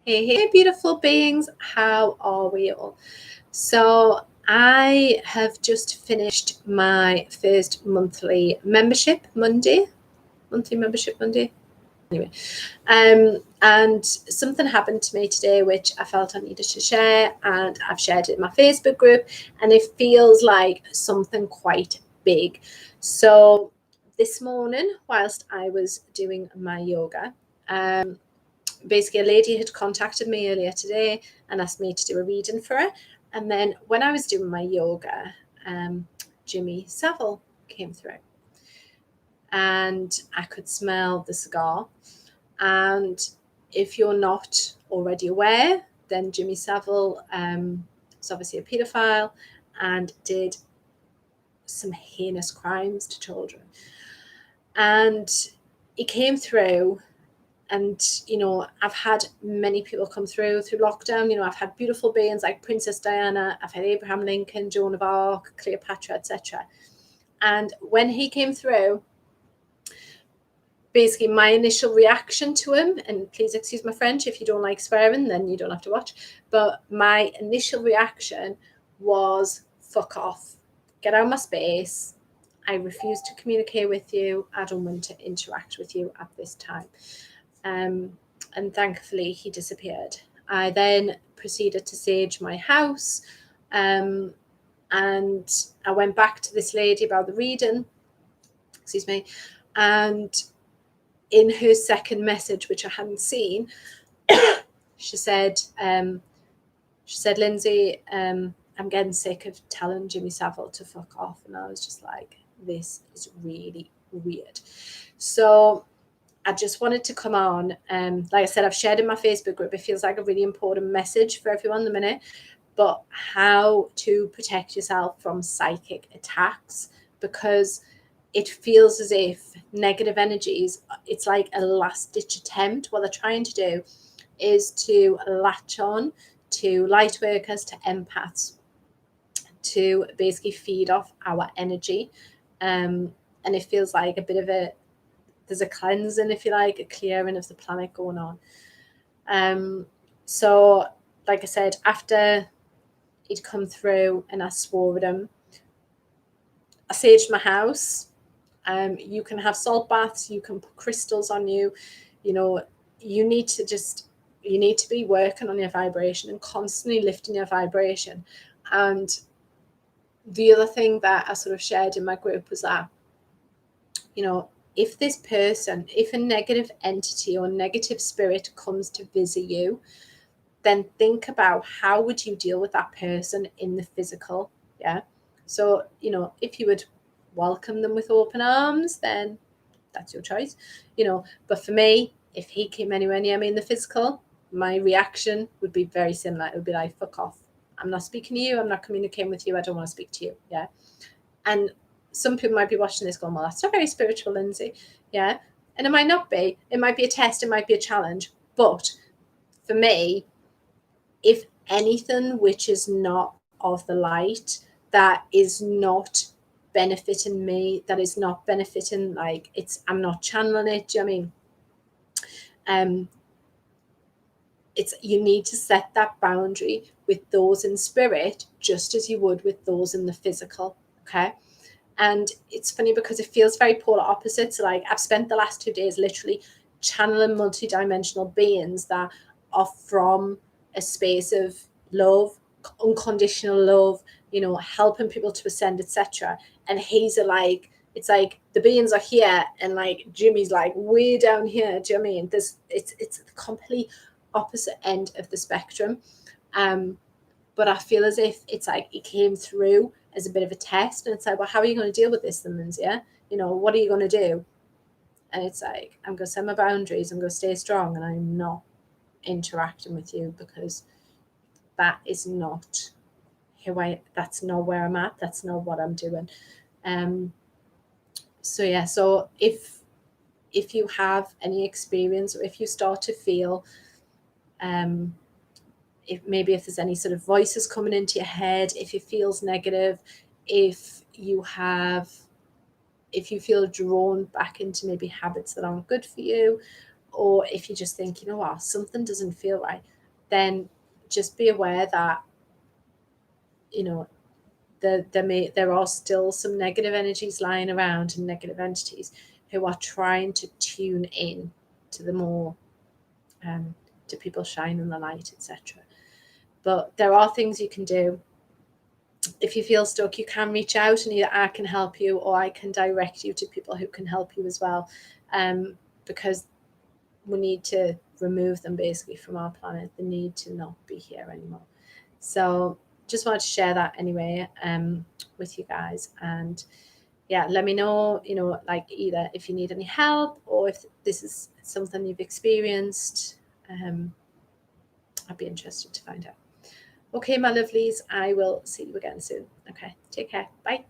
Hey, beautiful beings. How are we all? So, I have just finished my first monthly membership Monday. Anyway, and something happened to me today which I felt I needed to share, and I've shared it in my Facebook group, and it feels like something quite big. So, this morning, whilst I was doing my yoga, basically a lady had contacted me earlier today and asked me to do a reading for her. And then when I was doing my yoga, Jimmy Saville came through, and I could smell the cigar. And if you're not already aware, then Jimmy Saville is obviously a paedophile and did some heinous crimes to children. And he came through. And, I've had many people come through lockdown. I've had beautiful beings like Princess Diana. I've had Abraham Lincoln, Joan of Arc, Cleopatra, etc. And when he came through, basically my initial reaction to him, and please excuse my French, if you don't like swearing, then you don't have to watch. But my initial reaction was, fuck off. Get out of my space. I refuse to communicate with you. I don't want to interact with you at this time. And thankfully he disappeared. I then proceeded to sage my house, and I went back to this lady about the reading, and in her second message, which I hadn't seen, she said, Lindsay, I'm getting sick of telling Jimmy Saville to fuck off. And I was just like, this is really weird. So I just wanted to come on. Like I said, I've shared in my Facebook group. It feels like a really important message for everyone at the minute. But how to protect yourself from psychic attacks, because it feels as if negative energies, it's like a last-ditch attempt. What they're trying to do is to latch on to light workers, to empaths, to basically feed off our energy. And it feels like a bit of there's a cleansing, if you like, a clearing of the planet going on. So, like I said, after he'd come through and I swore at him, I saged my house. You can have salt baths, you can put crystals on you. You need to be working on your vibration and constantly lifting your vibration. And the other thing that I sort of shared in my group was that, if a negative entity or negative spirit comes to visit you, then think about how would you deal with that person in the physical. Yeah. So, if you would welcome them with open arms, then that's your choice. But for me, if he came anywhere near me in the physical, my reaction would be very similar. It would be like, fuck off. I'm not speaking to you. I'm not communicating with you. I don't want to speak to you. Yeah. And some people might be watching this going, well, that's not very spiritual, Lindsay. Yeah. And it might not be. It might be a test. It might be a challenge. But for me, if anything which is not of the light, that is not benefiting me, that is not benefiting, I'm not channeling it. Do you know what I mean? You need to set that boundary with those in spirit, just as you would with those in the physical. Okay. And it's funny because it feels very polar opposites. So I've spent the last 2 days literally channeling multidimensional beings that are from a space of love, unconditional love, helping people to ascend, etc. And it's like the beings are here and Jimmy's way down here. Do you know what I mean? It's the complete opposite end of the spectrum. But I feel as if it's like it came through as a bit of a test, and it's like, well, how are you going to deal with this then, Lindsay? Yeah? What are you going to do? And it's like, I'm going to set my boundaries, I'm going to stay strong, and I'm not interacting with you, because that is not that's not where I'm at, that's not what I'm doing. So if you have any experience, or if you start to feel if there's any sort of voices coming into your head, if it feels negative, if you feel drawn back into maybe habits that aren't good for you, or if you just think, something doesn't feel right, then just be aware that, you know, there are still some negative energies lying around and negative entities who are trying to tune in to the more to people shining the light, etc. But there are things you can do. If you feel stuck, you can reach out, and either I can help you or I can direct you to people who can help you as well, because we need to remove them basically from our planet. They need to not be here anymore. So just wanted to share that anyway, with you guys. And yeah, let me know, you know, like either if you need any help or if this is something you've experienced. I'd be interested to find out. Okay, my lovelies, I will see you again soon. Okay, take care. Bye.